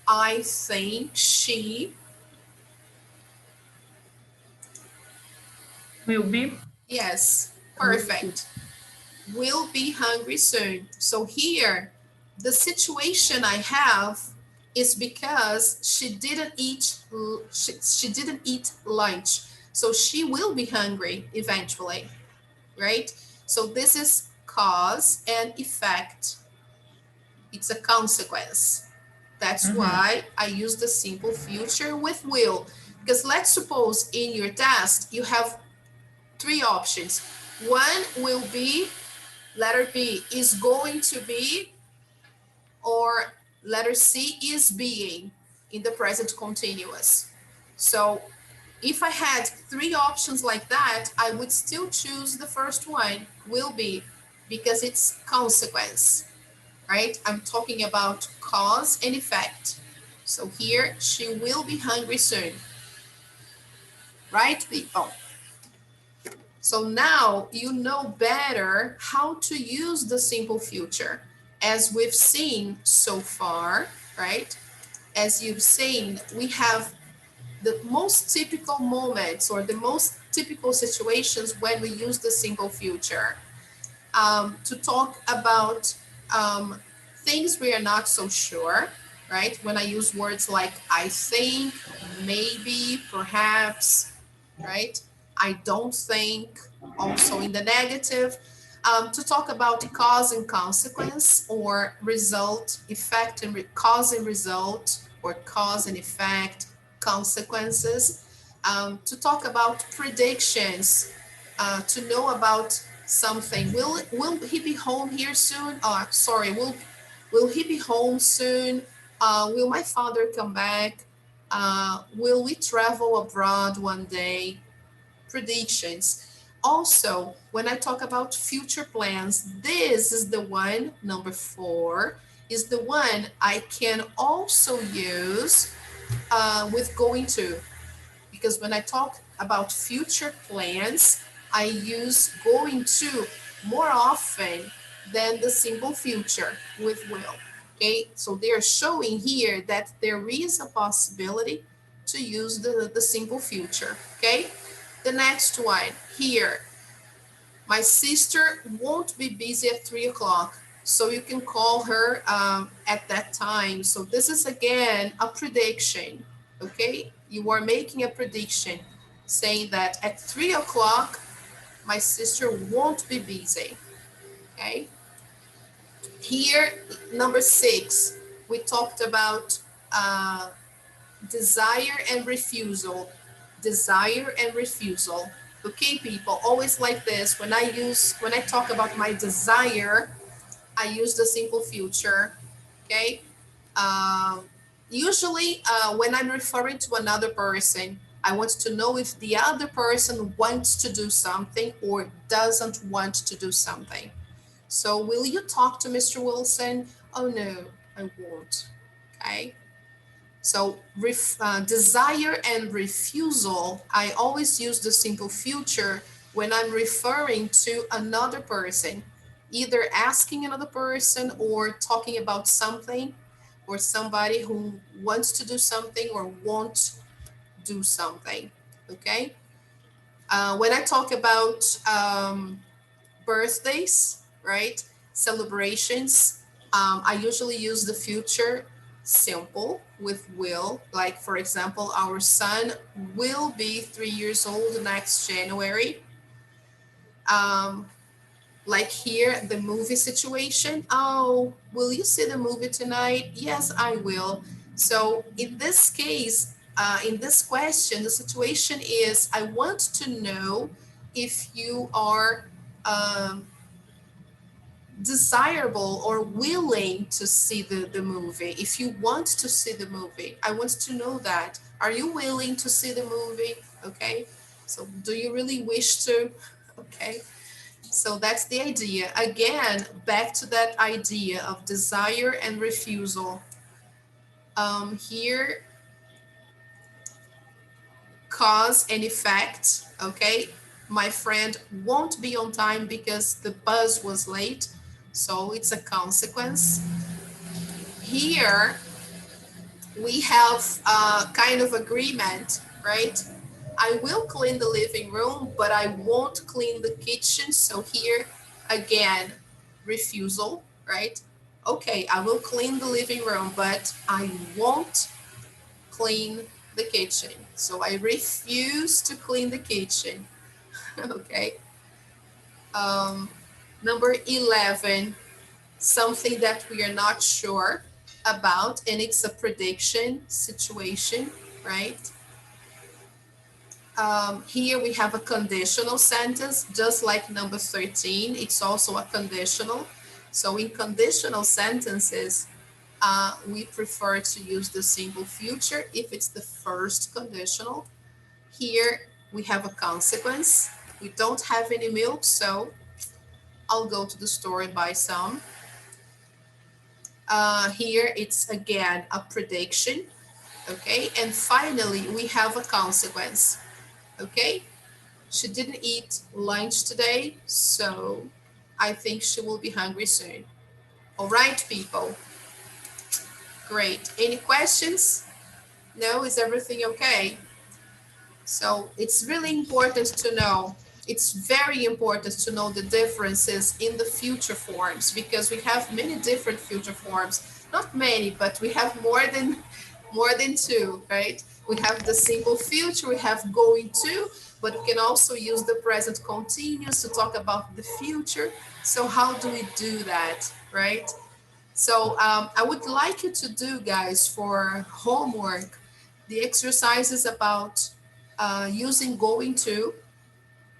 I think she Will be. yes, perfect. Will be hungry soon. So here, the situation I have is because she didn't eat lunch. So she will be hungry eventually, right? So this is cause and effect. It's a consequence. That's why I use the simple future with will. Because let's suppose in your test, you have three options. One will be letter B is going to be, or letter C is being in the present continuous. So if I had three options like that, I would still choose the first one, will be, because it's consequence, right? I'm talking about cause and effect. So here, she will be hungry soon, right, people? So now you know better how to use the simple future. As we've seen so far, right? As you've seen, we have the most typical moments or the most typical situations when we use the simple future to talk about things we are not so sure, right? When I use words like I think, maybe, perhaps, right? I don't think, also in the negative, to talk about cause and consequence or result, effect and cause and result, or cause and effect, consequences, to talk about predictions, to know about something. Will he be home here soon? Sorry, will he be home soon? Will my father come back? Will we travel abroad one day? Predictions. Also, when I talk about future plans, this is the one, number 4, is the one I can also use with going to. Because when I talk about future plans, I use going to more often than the simple future with will. Okay, so they're showing here that there is a possibility to use the simple future. Okay, the next one here, my sister won't be busy at 3 o'clock, so you can call her at that time. So this is again a prediction, okay? You are making a prediction saying that at 3 o'clock, my sister won't be busy, okay? Here, number 6, we talked about desire and refusal. Desire and refusal. Okay, people, always like this. When I talk about my desire, I use the simple future. Okay. Usually, when I'm referring to another person, I want to know if the other person wants to do something or doesn't want to do something. So, will you talk to Mr. Wilson? Oh no, I won't. Okay. So desire and refusal, I always use the simple future when I'm referring to another person, either asking another person or talking about something, or somebody who wants to do something or won't do something, okay? When I talk about birthdays, right? Celebrations. I usually use the future simple with will. Like, for example, our son will be 3 years old next January. Like here, the movie situation. Oh, will you see the movie tonight? Yes, I will. So in this case, in this question, the situation is I want to know if you are desirable or willing to see the movie. If you want to see the movie, I want to know that. Are you willing to see the movie? Okay. So do you really wish to? Okay. So that's the idea. Again, back to that idea of desire and refusal. Here, cause and effect. Okay. My friend won't be on time because the bus was late. So it's a consequence. Here, we have a kind of agreement, right? I will clean the living room, but I won't clean the kitchen. So here, again, refusal, right? Okay, I will clean the living room, but I won't clean the kitchen. So I refuse to clean the kitchen. Okay. Number 11, something that we are not sure about, and it's a prediction situation, right? Here we have a conditional sentence, just like number 13, it's also a conditional. So in conditional sentences, we prefer to use the simple future if it's the first conditional. Here we have a consequence. We don't have any milk, so I'll go to the store and buy some. Here it's again a prediction, okay? And finally, we have a consequence, okay? She didn't eat lunch today, so I think she will be hungry soon. All right, people. Great. Any questions? No, is everything okay? So it's really important to know, it's very important to know the differences in the future forms, because we have many different future forms. Not many, but we have more than two, right? We have the simple future, we have going to, but we can also use the present continuous to talk about the future. So how do we do that, right? So I would like you to do, guys, for homework, the exercises about using going to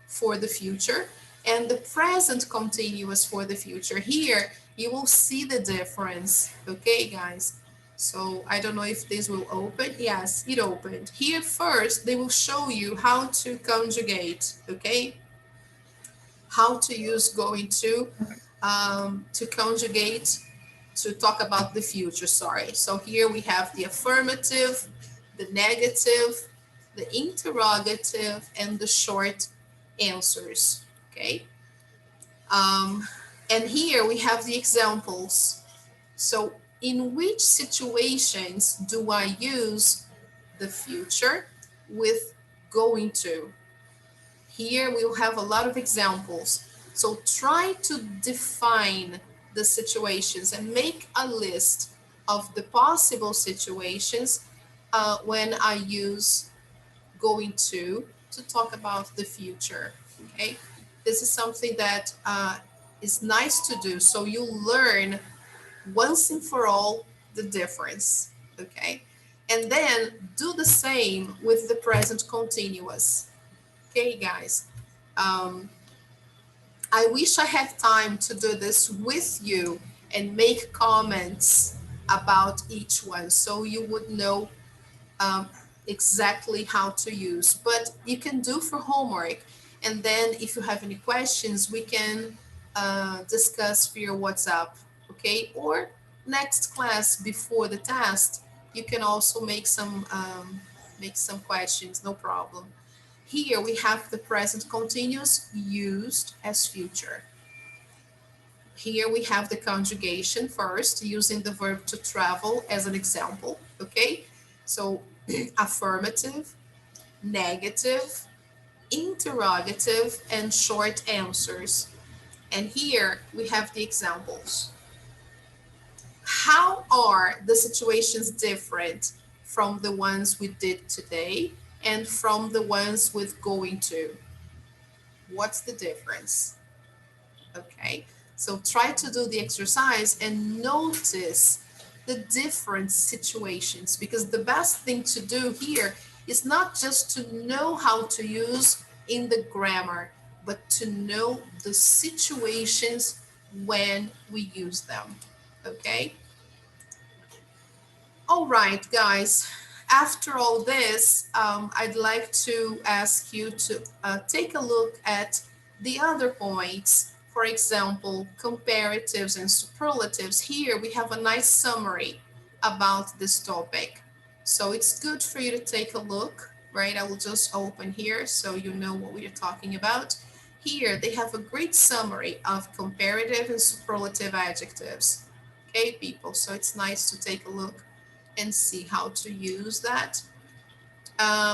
for the future and the present continuous for the future. Here, you will see the difference. Okay, guys? So I don't know if this will open. Yes, it opened. Here first, they will show you how to conjugate, okay? How to use going to conjugate to talk about the future, sorry. So here we have the affirmative, the negative, the interrogative, and the short answers, okay? And here we have the examples. So in which situations do I use the future with going to? Here we'll have a lot of examples. So try to define the situations and make a list of the possible situations when I use going to talk about the future, okay? This is something that is nice to do. So you learn once and for all the difference, okay? And then do the same with the present continuous. Okay, guys, I wish I had time to do this with you and make comments about each one so you would know um, exactly how to use. But you can do for homework. And then if you have any questions, we can discuss via WhatsApp, okay? Or next class before the test, you can also make some questions, no problem. Here we have the present continuous used as future. Here we have the conjugation first, using the verb to travel as an example, okay? So affirmative, negative, interrogative, and short answers. And here we have the examples. How are the situations different from the ones we did today and from the ones with going to? What's the difference? Okay, so try to do the exercise and notice the different situations, because the best thing to do here is not just to know how to use in the grammar, but to know the situations when we use them. Okay? All right, guys. After all this, I'd like to ask you to take a look at the other points. For example, comparatives and superlatives. Here we have a nice summary about this topic. So it's good for you to take a look, right? I will just open here so you know what we are talking about. Here they have a great summary of comparative and superlative adjectives. Okay, people, so it's nice to take a look and see how to use that.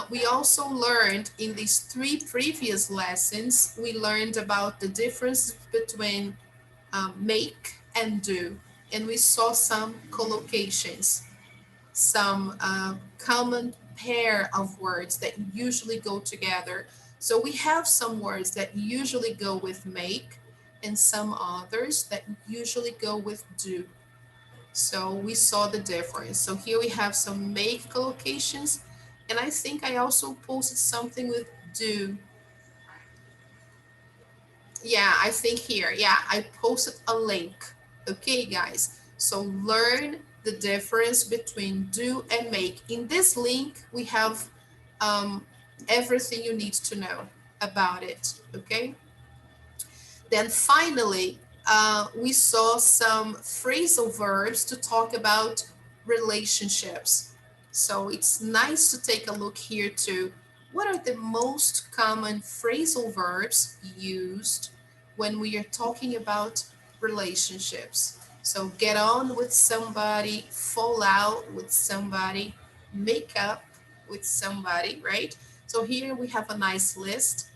We also learned in these 3 previous lessons, we learned about the difference between make and do, and we saw some collocations, some common pair of words that usually go together. So we have some words that usually go with make and some others that usually go with do. So we saw the difference. So here we have some make collocations, and I think I also posted something with do. Yeah, I think here, yeah, I posted a link. Okay, guys, so learn the difference between do and make. In this link, we have everything you need to know about it, okay? Then finally, we saw some phrasal verbs to talk about relationships. So it's nice to take a look here to what are the most common phrasal verbs used when we are talking about relationships. So get on with somebody, fall out with somebody, make up with somebody, right? So here we have a nice list.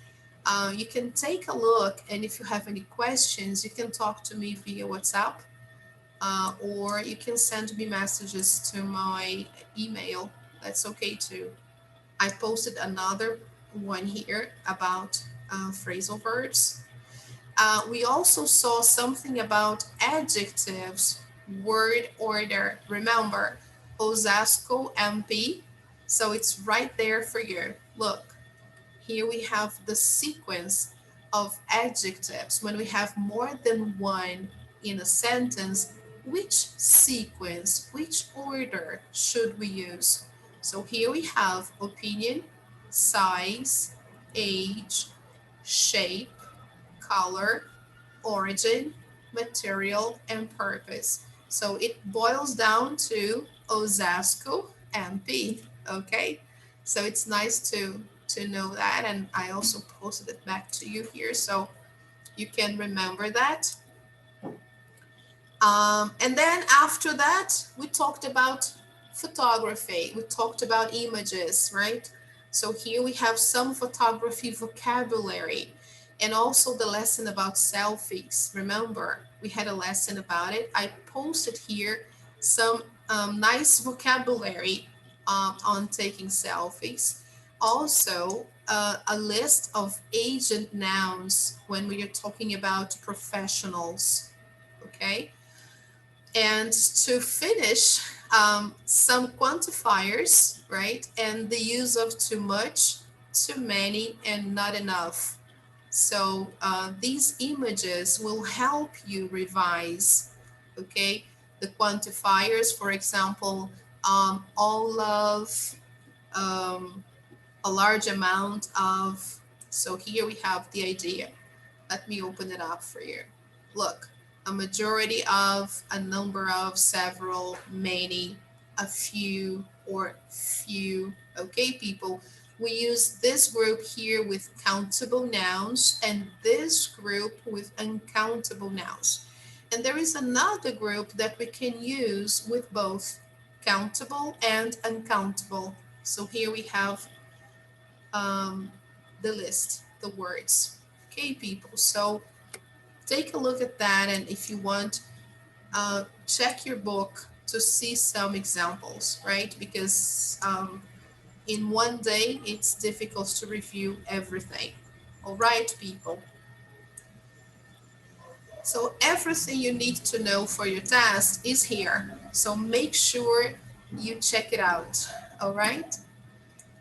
You can take a look, and if you have any questions, you can talk to me via WhatsApp, or you can send me messages to my email. That's okay too. I posted another one here about phrasal verbs. We also saw something about adjectives, word order. Remember, Osasco MP. So it's right there for you. Look. Here we have the sequence of adjectives. When we have more than one in a sentence, which sequence, which order should we use? So here we have opinion, size, age, shape, color, origin, material, and purpose. So it boils down to Osasco MP, okay? So it's nice to know that, and I also posted it back to you here so you can remember that. And then after that, we talked about photography. We talked about images, right? So here we have some photography vocabulary and also the lesson about selfies. Remember, we had a lesson about it. I posted here some nice vocabulary on taking selfies. Also, a list of agent nouns when we are talking about professionals, okay? And to finish, some quantifiers, right? And the use of too much, too many, and not enough. So these images will help you revise, okay? The quantifiers, for example, all of, a large amount of, so here we have the idea. Let me open it up for you. Look, a majority of, a number of, several, many, a few, or few. Okay, people, we use this group here with countable nouns and this group with uncountable nouns. And there is another group that we can use with both countable and uncountable. So here we have the list, the words. Okay, people, so take a look at that, and if you want, check your book to see some examples, right? Because in one day, it's difficult to review everything. All right, people. So everything you need to know for your test is here. So make sure you check it out. All right.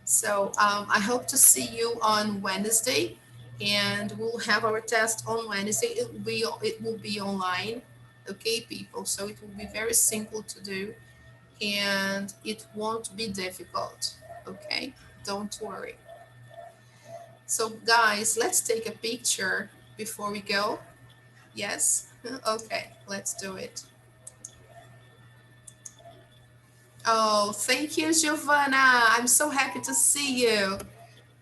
So I hope to see you on Wednesday, and we'll have our test on Wednesday. It will be online, okay, people. So it will be very simple to do, and it won't be difficult. Okay, don't worry. So guys, let's take a picture before we go. Yes. Okay, let's do it. Oh, thank you, Giovanna. I'm so happy to see you.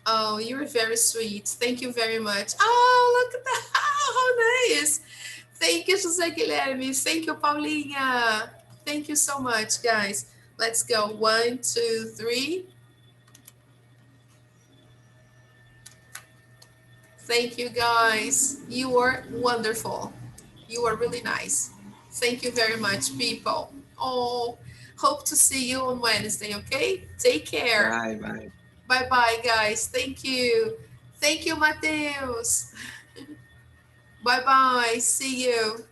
Oh, you're very sweet. Thank you very much. Oh, look at that. Oh, how nice. Thank you, Jose Guilherme. Thank you, Paulinha. Thank you so much, guys. Let's go. 1, 2, 3. Thank you, guys. You are wonderful. You are really nice. Thank you very much, people. Oh, hope to see you on Wednesday, okay? Take care. Bye, bye. Bye bye, guys. Thank you. Thank you, Mateus. Bye bye. See you.